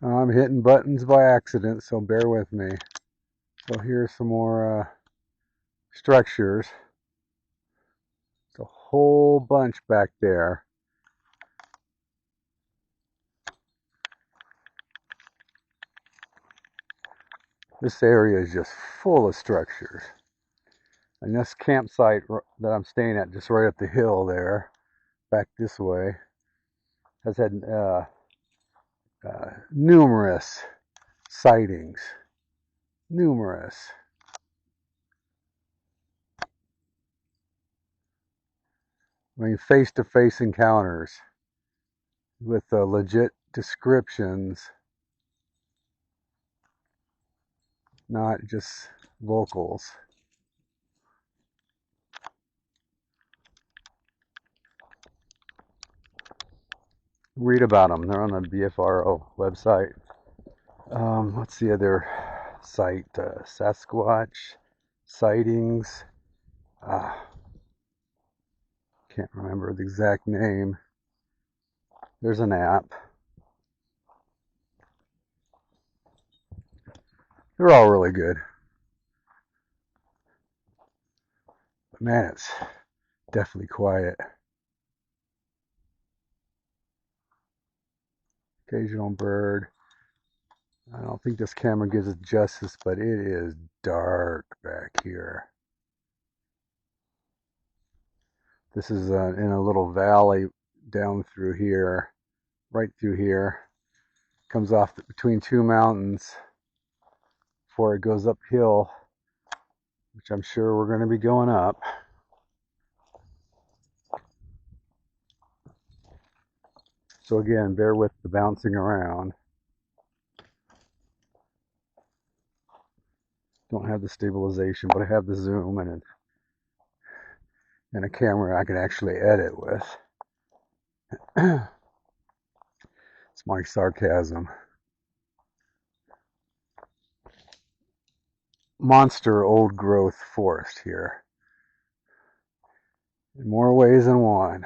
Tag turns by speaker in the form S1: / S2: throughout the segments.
S1: I'm hitting buttons by accident, so bear with me. So here's some more structures. It's a whole bunch back there. This area is just full of structures. And this campsite that I'm staying at, just right up the hill there, back this way, has had numerous sightings. Numerous. I mean, face-to-face encounters with legit descriptions, not just vocals. Read about them. They're on the BFRO website. What's the other site? Sasquatch sightings. Can't remember the exact name. There's an app. They're all really good. But man, it's definitely quiet. Occasional bird. I don't think this camera gives it justice, but it is dark back here. This is in a little valley down through here, right through here. Comes off between two mountains before it goes uphill, which I'm sure we're going to be going up. So again, bear with the bouncing around. Don't have the stabilization, but I have the zoom and a camera I can actually edit with. It's my sarcasm. Monster old growth forest here. In more ways than one.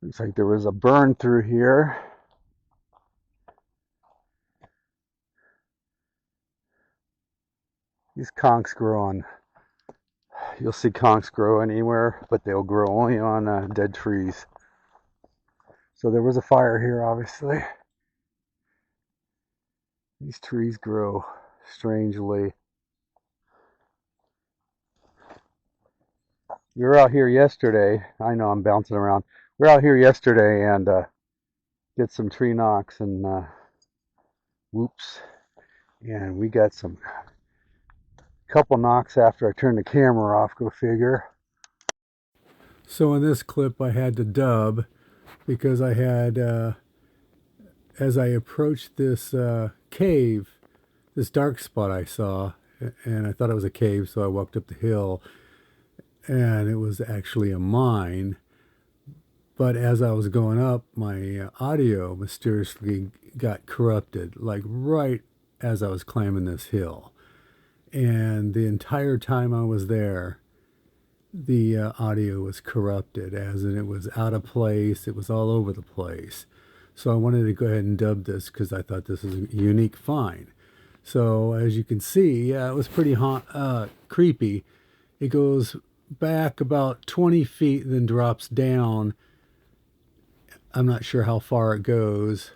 S1: Looks like there was a burn through here. These conchs grow on, you'll see conchs grow anywhere, but they'll grow only on dead trees. So there was a fire here, obviously. These trees grow strangely. We were out here yesterday. I know I'm bouncing around. We were out here yesterday and did some tree knocks and whoops. And we got some couple knocks after I turned the camera off, go figure. So in this clip I had to dub because I had, as I approached this cave, this dark spot I saw, and I thought it was a cave, so I walked up the hill, and it was actually a mine. But as I was going up, my audio mysteriously got corrupted, like right as I was climbing this hill. And the entire time I was there, the audio was corrupted, as in it was out of place. It was all over the place. So I wanted to go ahead and dub this because I thought this was a unique find. So as you can see, it was pretty creepy. It goes back about 20 feet, then drops down. I'm not sure how far it goes.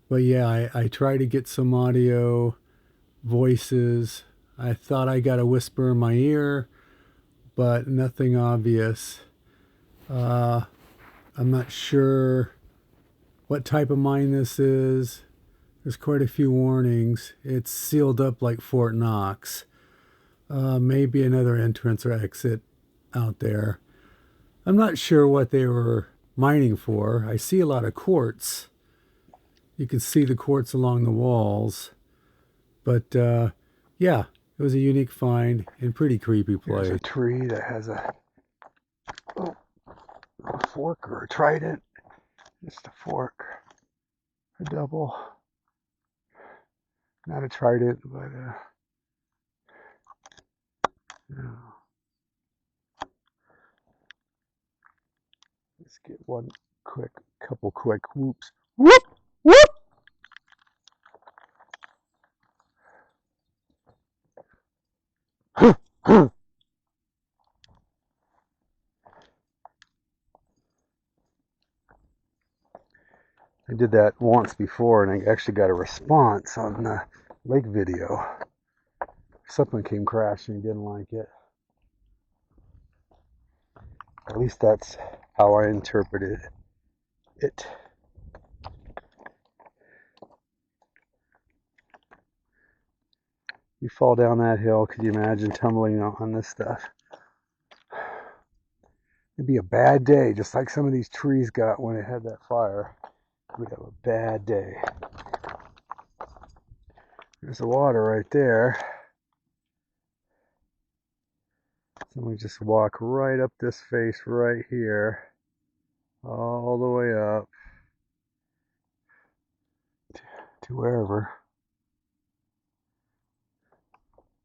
S1: But yeah, I tried to get some audio, voices. I thought I got a whisper in my ear, but nothing obvious. I'm not sure what type of mine this is. There's quite a few warnings. It's sealed up like Fort Knox. Maybe another entrance or exit out there. I'm not sure what they were mining for. I see a lot of quartz. You can see the quartz along the walls. But yeah, it was a unique find and pretty creepy place. There's a tree that has a fork or a trident. Just a fork. A double. Not a trident, but let's get couple quick whoops. Whoop! Whoop! I did that once before and I actually got a response on the lake video. Something came crashing, didn't like it. At least that's how I interpreted it. You fall down that hill, could you imagine tumbling on this stuff? It'd be a bad day, just like some of these trees got when it had that fire. We'd have a bad day. There's the water right there. So we just walk right up this face right here, all the way up to wherever.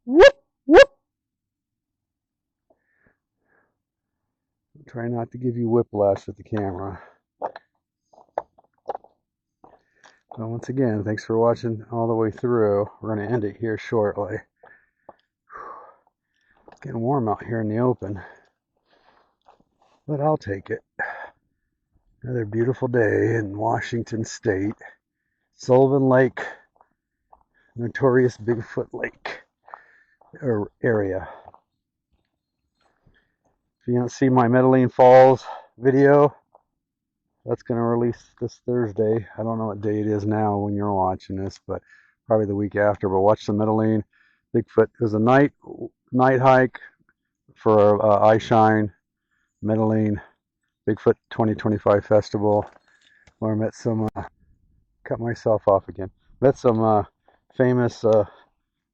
S1: Whoop! Whoop! Try not to give you whiplash with the camera. Well, once again, thanks for watching all the way through. We're going to end it here shortly. It's getting warm out here in the open, but I'll take it. Another beautiful day in Washington State. Sullivan Lake, notorious Bigfoot Lake area. If you don't see my Medellin Falls video, that's going to release this Thursday. I don't know what day it is now when you're watching this, but probably the week after. But watch the Medellin Bigfoot. It was a night hike for Eye Shine Medellin Bigfoot 2025 Festival, where I met some, cut myself off again, met some famous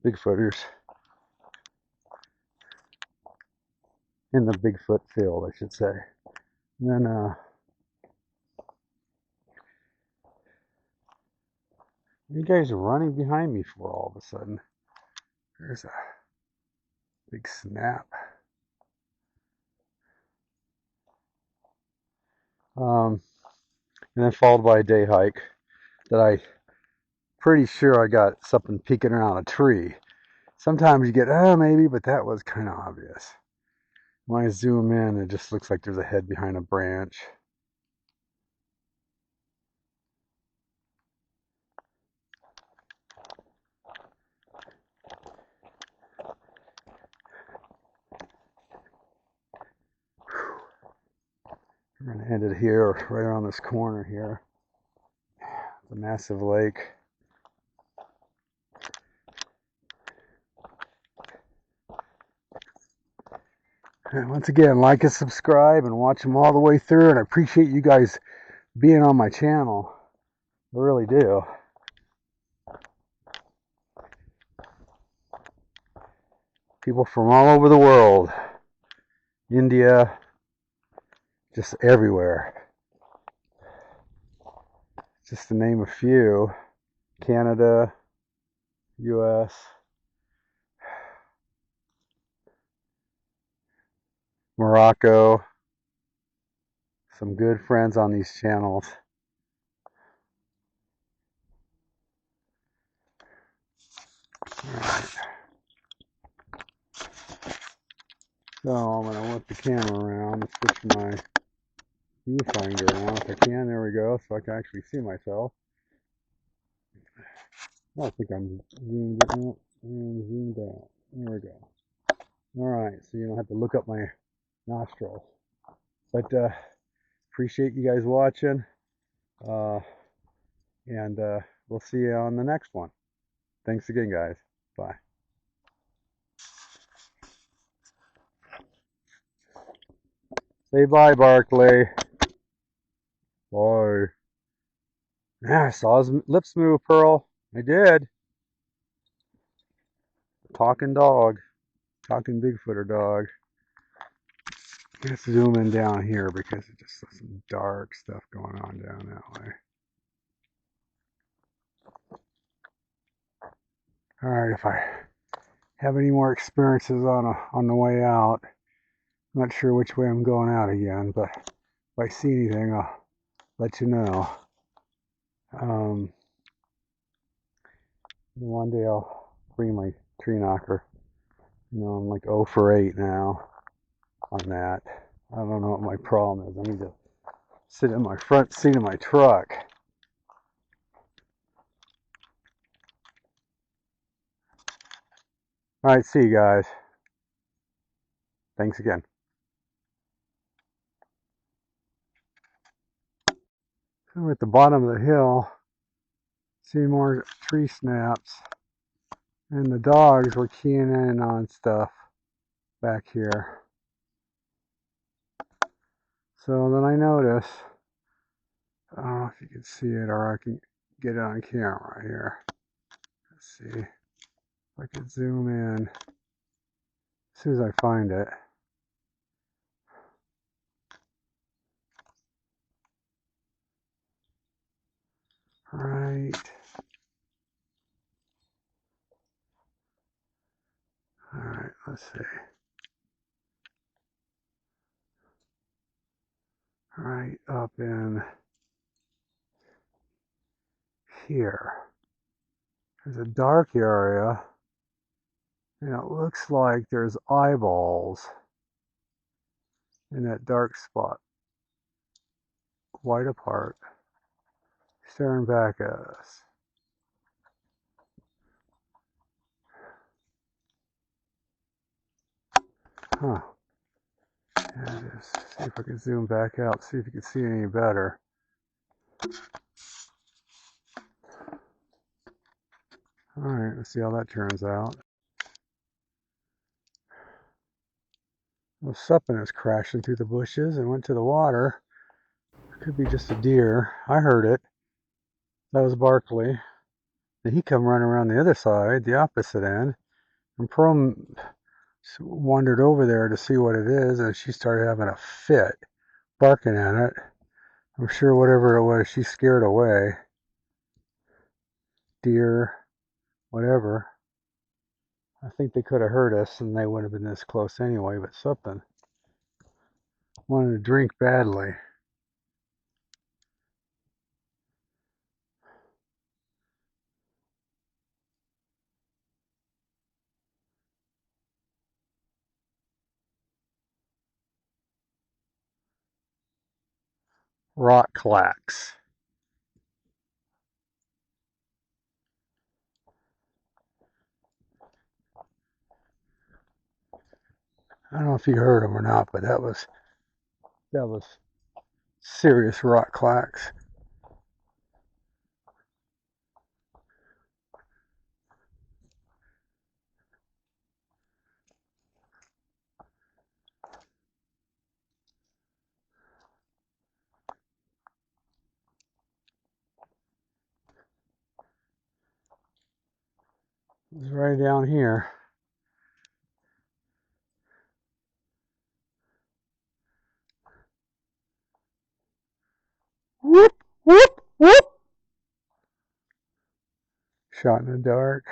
S1: Bigfooters in the Bigfoot field, I should say. And then you guys are running behind me for all of a sudden. There's a big snap. And then followed by a day hike that I pretty sure I got something peeking around a tree. Sometimes you get, oh, maybe, but that was kind of obvious. When I zoom in, it just looks like there's a head behind a branch. We're going to end it here, right around this corner here. It's a massive lake. And once again, like and subscribe and watch them all the way through. And I appreciate you guys being on my channel. I really do. People from all over the world. India, just everywhere. Just to name a few. Canada, US, Morocco. Some good friends on these channels. Alright. So I'm going to whip the camera around and switch my viewfinder around if I can. There we go, so I can actually see myself. I think I'm zoomed out and zoomed out. There we go. Alright, so you don't have to look up my nostrils. But appreciate you guys watching. And we'll see you on the next one. Thanks again, guys. Bye. Say bye, Barkley. Bye. Yeah, I saw his lips move, Pearl. I did. Talking dog. Talking Bigfooter dog. Let's zoom in down here because it's just some dark stuff going on down that way. All right, if I have any more experiences on the way out, I'm not sure which way I'm going out again, but if I see anything, I'll let you know. One day I'll bring my tree knocker. I'm like 0 for 8 now on that. I don't know what my problem is. I need to sit in my front seat of my truck. All right, see you guys. Thanks again. We're at the bottom of the hill. See more tree snaps. And the dogs were keying in on stuff back here. So then I notice, I don't know if you can see it or I can get it on camera here. Let's see if I can zoom in as soon as I find it. Right. All right, let's see. Right up in here. There's a dark area, and it looks like there's eyeballs in that dark spot, wide apart, staring back at us. Huh. Yeah, just see if I can zoom back out, see if you can see any better. Alright, let's see how that turns out. Well, something is crashing through the bushes and went to the water. Could be just a deer. I heard it. That was Barkley. Then he come running around the other side, the opposite end. And Pearl wandered over there to see what it is, and she started having a fit, barking at it. I'm sure whatever it was, she scared away. Deer, whatever. I think they could have hurt us, and they wouldn't have been this close anyway, but something. Wanted to drink badly. Rock clacks. I don't know if you heard them or not, but that was serious rock clacks. It was right down here. Whoop, whoop, whoop. Shot in the dark.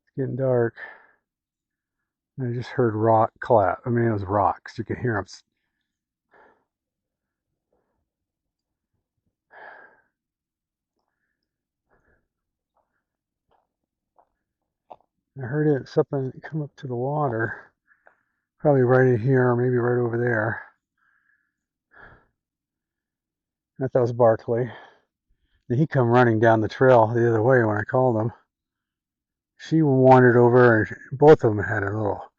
S1: It's getting dark. And I just heard rock clap. I mean, it was rocks. You could hear them. I heard it, something come up to the water. Probably right in here, or maybe right over there. I thought that was Barkley. Then he come running down the trail the other way when I called him. She wandered over, and both of them had a little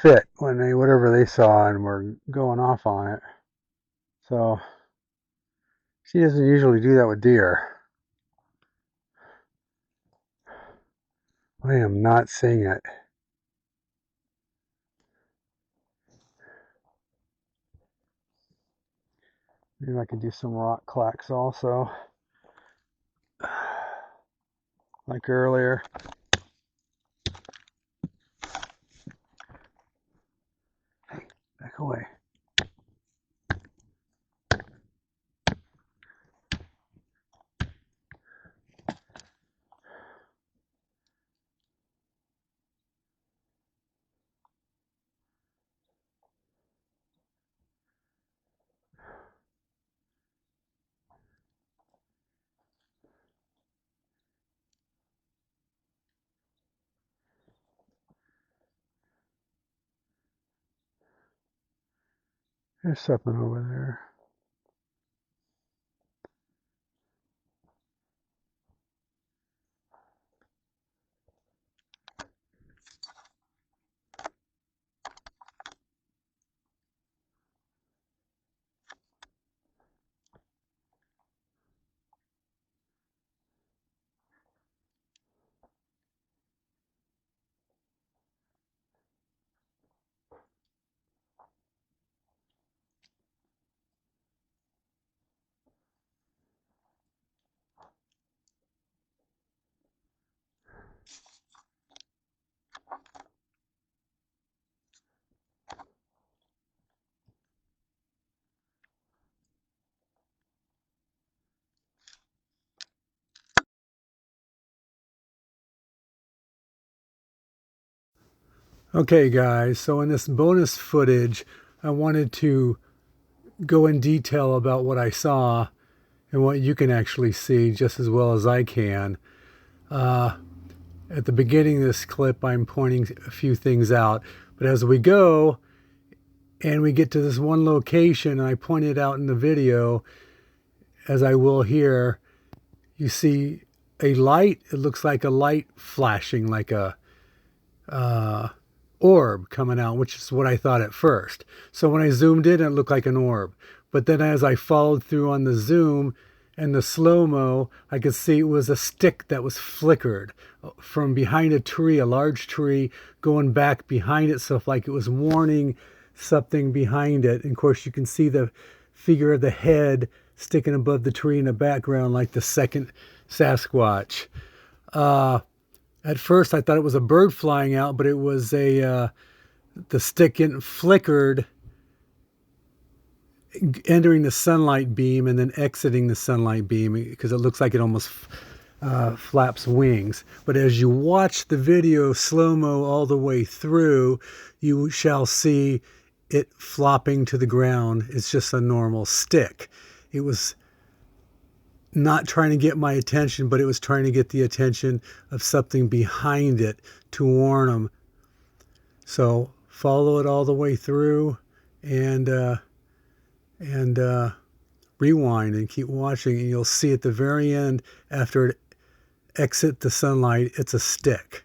S1: fit when they whatever they saw and were going off on it. So she doesn't usually do that with deer. I am not seeing it. Maybe I could do some rock clacks also, like earlier. away. There's something over there. Okay guys, so in this bonus footage, I wanted to go in detail about what I saw and what you can actually see just as well as I can. At the beginning of this clip, I'm pointing a few things out, but as we go and we get to this one location, and I pointed out in the video, as I will here, you see a light. It looks like a light flashing, like a orb coming out, which is what I thought at first. So when I zoomed in, it looked like an orb. But then as I followed through on the zoom and the slow-mo, I could see it was a stick that was flickered from behind a tree, a large tree, going back behind itself like it was warning something behind it. And of course, you can see the figure of the head sticking above the tree in the background like the second Sasquatch. At first, I thought it was a bird flying out, but it was the stick getting flickered, entering the sunlight beam and then exiting the sunlight beam, because it looks like it almost flaps wings. But as you watch the video slow-mo all the way through, you shall see it flopping to the ground. It's just a normal stick. It was not trying to get my attention, but it was trying to get the attention of something behind it to warn them. So follow it all the way through and rewind and keep watching, and you'll see at the very end, after it exits the sunlight, it's a stick.